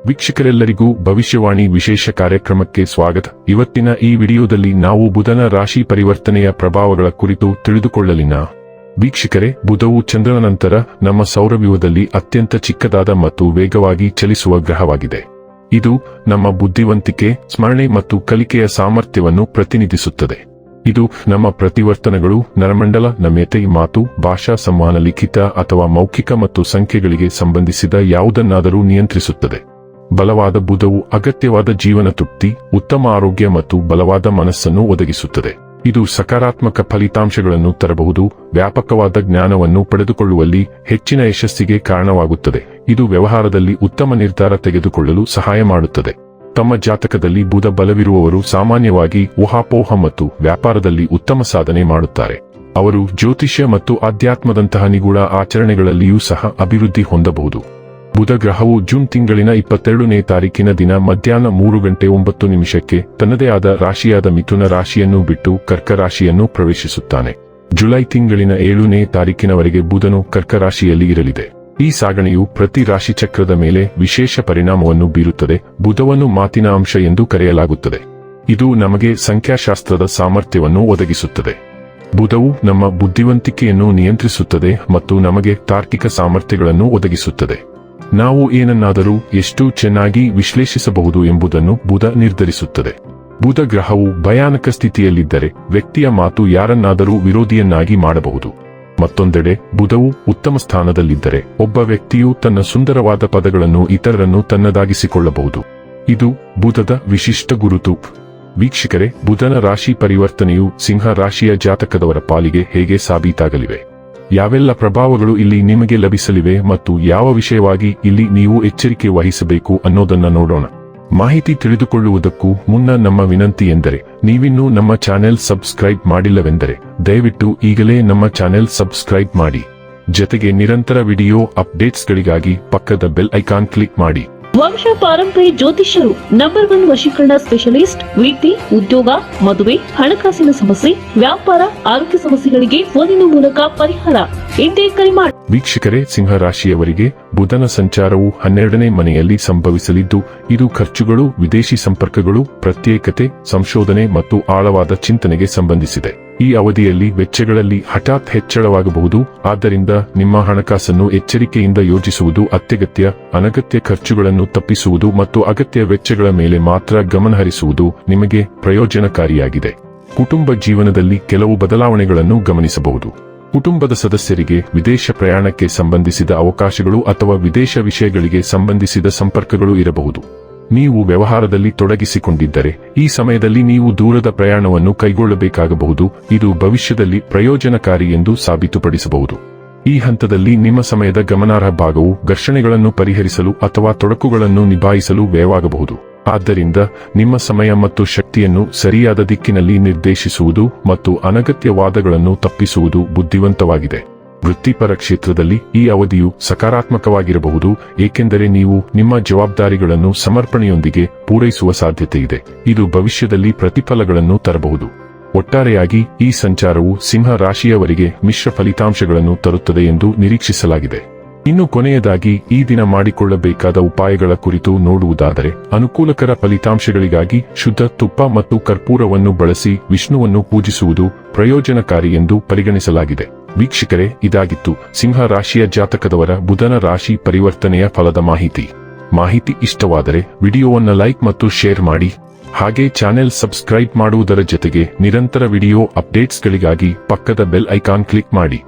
ವೀಕ್ಷಕರೆಲ್ಲರಿಗೂ ಭವಿಷ್ಯವಾಣಿ ವಿಶೇಷ ಕಾರ್ಯಕ್ರಮಕ್ಕೆ ಸ್ವಾಗತ. ಇವತ್ತಿನ ಈ ವಿಡಿಯೋದಲ್ಲಿ ನಾವು ಬುಧನ ರಾಶಿ ಪರಿವರ್ತನೆಯ ಪ್ರಭಾವಗಳ ಕುರಿತು ತಿಳಿದುಕೊಳ್ಳಲಿನ. ವೀಕ್ಷಕರೇ, ಬುಧವು ಚಂದ್ರನ ನಂತರ ನಮ್ಮ ಸೌರವ್ಯೂಹದಲ್ಲಿ ಅತ್ಯಂತ ಚಿಕ್ಕದಾದ ಮತ್ತು ವೇಗವಾಗಿ ಚಲಿಸುವ ಗ್ರಹವಾಗಿದೆ. ಇದು ನಮ್ಮ ಬುದ್ಧಿವಂತಿಕೆ, ಸ್ಮರಣೆ ಮತ್ತು ಕಲಿಕೆಯ ಸಾಮರ್ಥ್ಯವನ್ನು ಪ್ರತಿನಿಧಿಸುತ್ತದೆ. ಇದು ನಮ್ಮ ಪ್ರತಿವರ್ತನೆಗಳು, ನರಮಂಡಲ, ನಮ್ಯತೆ, ಮಾತು, ಭಾಷಾ ಸಂವಹನ, ಲಿಖಿತ ಅಥವಾ ಮೌಖಿಕ ಮತ್ತು ಸಂಖ್ಯೆಗಳಿಗೆ ಸಂಬಂಧಿಸಿದ ಯಾವುದನ್ನಾದರೂ ನಿಯಂತ್ರಿಸುತ್ತದೆ. ಬಲವಾದ ಬುಧವು ಅಗತ್ಯವಾದ ಜೀವನ ತೃಪ್ತಿ, ಉತ್ತಮ ಆರೋಗ್ಯ ಮತ್ತು ಬಲವಾದ ಮನಸ್ಸನ್ನು ಒದಗಿಸುತ್ತದೆ. ಇದು ಸಕಾರಾತ್ಮಕ ಫಲಿತಾಂಶಗಳನ್ನು ತರಬಹುದು, ವ್ಯಾಪಕವಾದ ಜ್ಞಾನವನ್ನು ಪಡೆದುಕೊಳ್ಳುವಲ್ಲಿ ಹೆಚ್ಚಿನ ಯಶಸ್ಸಿಗೆ ಕಾರಣವಾಗುತ್ತದೆ. ಇದು ವ್ಯವಹಾರದಲ್ಲಿ ಉತ್ತಮ ನಿರ್ಧಾರ ತೆಗೆದುಕೊಳ್ಳಲು ಸಹಾಯ ಮಾಡುತ್ತದೆ. ತಮ್ಮ ಜಾತಕದಲ್ಲಿ ಬುಧ ಬಲವಿರುವವರು ಸಾಮಾನ್ಯವಾಗಿ ಊಹಾಪೋಹ ಮತ್ತು ವ್ಯಾಪಾರದಲ್ಲಿ ಉತ್ತಮ ಸಾಧನೆ ಮಾಡುತ್ತಾರೆ. ಅವರು ಜ್ಯೋತಿಷ್ಯ ಮತ್ತು ಆಧ್ಯಾತ್ಮದಂತಹ ನಿಗೂಢ ಆಚರಣೆಗಳಲ್ಲಿಯೂ ಸಹ ಅಭಿವೃದ್ಧಿ ಹೊಂದಬಹುದು. ಬುಧ ಗ್ರಹವು ಜೂನ್ ತಿಂಗಳಿನ 22ನೇ ತಾರೀಕಿನ ದಿನ ಮಧ್ಯಾಹ್ನ 3:09 ತನ್ನದೇ ಆದ ರಾಶಿಯಾದ ಮಿಥುನ ರಾಶಿಯನ್ನು ಬಿಟ್ಟು ಕರ್ಕ ರಾಶಿಯನ್ನು ಪ್ರವೇಶಿಸುತ್ತಾನೆ. ಜುಲೈ ತಿಂಗಳಿನ 7ನೇ ತಾರೀಕಿನವರೆಗೆ ಬುಧನು ಕರ್ಕ ರಾಶಿಯಲ್ಲಿ ಇರಲಿದೆ. ಈ ಸಾಗಣೆಯು ಪ್ರತಿ ರಾಶಿ ಚಕ್ರದ ಮೇಲೆ ವಿಶೇಷ ಪರಿಣಾಮವನ್ನು ಬೀರುತ್ತದೆ. ಬುಧವನ್ನು ಮಾತಿನ ಅಂಶ ಎಂದು ಕರೆಯಲಾಗುತ್ತದೆ. ಇದು ನಮಗೆ ಸಂಖ್ಯಾಶಾಸ್ತ್ರದ ಸಾಮರ್ಥ್ಯವನ್ನು ಒದಗಿಸುತ್ತದೆ. ಬುಧವು ನಮ್ಮ ಬುದ್ಧಿವಂತಿಕೆಯನ್ನು ನಿಯಂತ್ರಿಸುತ್ತದೆ ಮತ್ತು ನಮಗೆ ತಾರ್ಕಿಕ ಸಾಮರ್ಥ್ಯಗಳನ್ನು ಒದಗಿಸುತ್ತದೆ. ನಾವು ಏನನ್ನಾದರೂ ಎಷ್ಟು ಚೆನ್ನಾಗಿ ವಿಶ್ಲೇಷಿಸಬಹುದು ಎಂಬುದನ್ನು ಬುಧ ನಿರ್ಧರಿಸುತ್ತದೆ. ಬುಧ ಗ್ರಹವು ಭಯಾನಕ ಸ್ಥಿತಿಯಲ್ಲಿದ್ದರೆ ವ್ಯಕ್ತಿಯ ಮಾತು ಯಾರನ್ನಾದರೂ ವಿರೋಧಿಯನ್ನಾಗಿ ಮಾಡಬಹುದು. ಮತ್ತೊಂದೆಡೆ ಬುಧವು ಉತ್ತಮ ಸ್ಥಾನದಲ್ಲಿದ್ದರೆ ಒಬ್ಬ ವ್ಯಕ್ತಿಯು ತನ್ನ ಸುಂದರವಾದ ಪದಗಳನ್ನು ಇತರರನ್ನು ತನ್ನದಾಗಿಸಿಕೊಳ್ಳಬಹುದು. ಇದು ಬುಧದ ವಿಶಿಷ್ಟ ಗುರುತು. ವೀಕ್ಷಕರೇ, ಬುಧನ ರಾಶಿ ಪರಿವರ್ತನೆಯು ಸಿಂಹ ರಾಶಿಯ ಜಾತಕದವರ ಪಾಲಿಗೆ ಹೇಗೆ ಸಾಬೀತಾಗಲಿವೆ? ಯಾವೆಲ್ಲ ಪ್ರಭಾವಗಳು ಇಲ್ಲಿ ನಿಮಗೆ ಲಭಿಸಲಿವೆ ಮತ್ತು ಯಾವ ವಿಷಯವಾಗಿ ಇಲ್ಲಿ ನೀವು ಎಚ್ಚರಿಕೆ ವಹಿಸಬೇಕು ಅನ್ನೋದನ್ನ ನೋಡೋಣ. ಮಾಹಿತಿ ತಿಳಿದುಕೊಳ್ಳುವುದಕ್ಕೂ ಮುನ್ನ ನಮ್ಮ ವಿನಂತಿ ಎಂದರೆ, ನೀವಿನ್ನೂ ನಮ್ಮ ಚಾನೆಲ್ ಸಬ್ಸ್ಕ್ರೈಬ್ ಮಾಡಿಲ್ಲವೆಂದರೆ ದಯವಿಟ್ಟು ಈಗಲೇ ನಮ್ಮ ಚಾನೆಲ್ ಸಬ್ಸ್ಕ್ರೈಬ್ ಮಾಡಿ. ಜೊತೆಗೆ ನಿರಂತರ ವಿಡಿಯೋ ಅಪ್ಡೇಟ್ಸ್ಗಳಿಗಾಗಿ ಪಕ್ಕದ ಬೆಲ್ ಐಕಾನ್ ಕ್ಲಿಕ್ ಮಾಡಿ. ವಂಶ ಪಾರಂಪರ್ಯ ಜ್ಯೋತಿಷ್ಯರು ನಂಬರ್ 1 ವಶೀಕರಣ ಸ್ಪೆಷಲಿಸ್ಟ್. ವೃತ್ತಿ, ಉದ್ಯೋಗ, ಮದುವೆ, ಹಣಕಾಸಿನ ಸಮಸ್ಯೆ, ವ್ಯಾಪಾರ, ಆರೋಗ್ಯ ಸಮಸ್ಯೆಗಳಿಗೆ ಫೋನಿನ ಮೂಲಕ ಪರಿಹಾರ. ಇಂದೇ ಕರೆ ಮಾಡಿ. ವೀಕ್ಷಕರೇ, ಸಿಂಹ ರಾಶಿಯವರಿಗೆ ಬುಧನ ಸಂಚಾರವು 12ನೇ ಮನೆಯಲ್ಲಿ ಸಂಭವಿಸಲಿದ್ದು, ಇದು ಖರ್ಚುಗಳು, ವಿದೇಶಿ ಸಂಪರ್ಕಗಳು, ಪ್ರತ್ಯೇಕತೆ, ಸಂಶೋಧನೆ ಮತ್ತು ಆಳವಾದ ಚಿಂತನೆಗೆ ಸಂಬಂಧಿಸಿದೆ. ಈ ಅವಧಿಯಲ್ಲಿ ವೆಚ್ಚಗಳಲ್ಲಿ ಹಠಾತ್ ಹೆಚ್ಚಳವಾಗಬಹುದು. ಆದ್ದರಿಂದ ನಿಮ್ಮ ಹಣಕಾಸನ್ನು ಎಚ್ಚರಿಕೆಯಿಂದ ಯೋಜಿಸುವುದು ಅತ್ಯಗತ್ಯ. ಅನಗತ್ಯ ಖರ್ಚುಗಳನ್ನು ತಪ್ಪಿಸುವುದು ಮತ್ತು ಅಗತ್ಯ ವೆಚ್ಚಗಳ ಮೇಲೆ ಮಾತ್ರ ಗಮನಹರಿಸುವುದು ನಿಮಗೆ ಪ್ರಯೋಜನಕಾರಿಯಾಗಿದೆ. ಕುಟುಂಬ ಜೀವನದಲ್ಲಿ ಕೆಲವು ಬದಲಾವಣೆಗಳನ್ನು ಗಮನಿಸಬಹುದು. ಕುಟುಂಬದ ಸದಸ್ಯರಿಗೆ ವಿದೇಶ ಪ್ರಯಾಣಕ್ಕೆ ಸಂಬಂಧಿಸಿದ ಅವಕಾಶಗಳು ಅಥವಾ ವಿದೇಶ ವಿಷಯಗಳಿಗೆ ಸಂಬಂಧಿಸಿದ ಸಂಪರ್ಕಗಳು ಇರಬಹುದು. ನೀವು ವ್ಯವಹಾರದಲ್ಲಿ ತೊಡಗಿಸಿಕೊಂಡಿದ್ದರೆ ಈ ಸಮಯದಲ್ಲಿ ನೀವು ದೂರದ ಪ್ರಯಾಣವನ್ನು ಕೈಗೊಳ್ಳಬೇಕಾಗಬಹುದು. ಇದು ಭವಿಷ್ಯದಲ್ಲಿ ಪ್ರಯೋಜನಕಾರಿ ಎಂದು ಸಾಬೀತುಪಡಿಸಬಹುದು. ಈ ಹಂತದಲ್ಲಿ ನಿಮ್ಮ ಸಮಯದ ಗಮನಾರ್ಹ ಭಾಗವು ಘರ್ಷಣೆಗಳನ್ನು ಪರಿಹರಿಸಲು ಅಥವಾ ತೊಡಕುಗಳನ್ನು ನಿಭಾಯಿಸಲು ವ್ಯಯವಾಗಬಹುದು. ಆದ್ದರಿಂದ ನಿಮ್ಮ ಸಮಯ ಮತ್ತು ಶಕ್ತಿಯನ್ನು ಸರಿಯಾದ ದಿಕ್ಕಿನಲ್ಲಿ ನಿರ್ದೇಶಿಸುವುದು ಮತ್ತು ಅನಗತ್ಯ ವಾದಗಳನ್ನು ತಪ್ಪಿಸುವುದು ಬುದ್ಧಿವಂತವಾಗಿದೆ. ವೃತ್ತಿಪರ ಕ್ಷೇತ್ರದಲ್ಲಿ ಈ ಅವಧಿಯು ಸಕಾರಾತ್ಮಕವಾಗಿರಬಹುದು, ಏಕೆಂದರೆ ನೀವು ನಿಮ್ಮ ಜವಾಬ್ದಾರಿಗಳನ್ನು ಸಮರ್ಪಣೆಯೊಂದಿಗೆ ಪೂರೈಸುವ ಸಾಧ್ಯತೆಯಿದೆ. ಇದು ಭವಿಷ್ಯದಲ್ಲಿ ಪ್ರತಿಫಲಗಳನ್ನು ತರಬಹುದು. ಒಟ್ಟಾರೆಯಾಗಿ ಈ ಸಂಚಾರವು ಸಿಂಹ ರಾಶಿಯವರಿಗೆ ಮಿಶ್ರ ಫಲಿತಾಂಶಗಳನ್ನು ತರುತ್ತದೆ ಎಂದು ನಿರೀಕ್ಷಿಸಲಾಗಿದೆ. ಇನ್ನು ಕೊನೆಯದಾಗಿ ಈ ದಿನ ಮಾಡಿಕೊಳ್ಳಬೇಕಾದ ಉಪಾಯಗಳ ಕುರಿತು ನೋಡುವುದಾದರೆ, ಅನುಕೂಲಕರ ಫಲಿತಾಂಶಗಳಿಗಾಗಿ ಶುದ್ಧ ತುಪ್ಪ ಮತ್ತು ಕರ್ಪೂರವನ್ನು ಬಳಸಿ ವಿಷ್ಣುವನ್ನು ಪೂಜಿಸುವುದು ಪ್ರಯೋಜನಕಾರಿ ಎಂದು ಪರಿಗಣಿಸಲಾಗಿದೆ. ವೀಕ್ಷಕರೇ, ಇದಾಗಿತ್ತು ಸಿಂಹ ರಾಶಿಯ ಜಾತಕದವರ ಬುಧನ ರಾಶಿ ಪರಿವರ್ತನೆಯ ಫಲದ ಮಾಹಿತಿ ಇಷ್ಟವಾದರೆ ವಿಡಿಯೋವನ್ನು ಲೈಕ್ ಮತ್ತು ಶೇರ್ ಮಾಡಿ. ಹಾಗೆ ಚಾನೆಲ್ ಸಬ್ಸ್ಕ್ರೈಬ್ ಮಾಡುವುದರ ಜೊತೆಗೆ ನಿರಂತರ ವಿಡಿಯೋ ಅಪ್ಡೇಟ್ಸ್ಗಳಿಗಾಗಿ ಪಕ್ಕದ ಬೆಲ್ ಐಕಾನ್ ಕ್ಲಿಕ್ ಮಾಡಿ.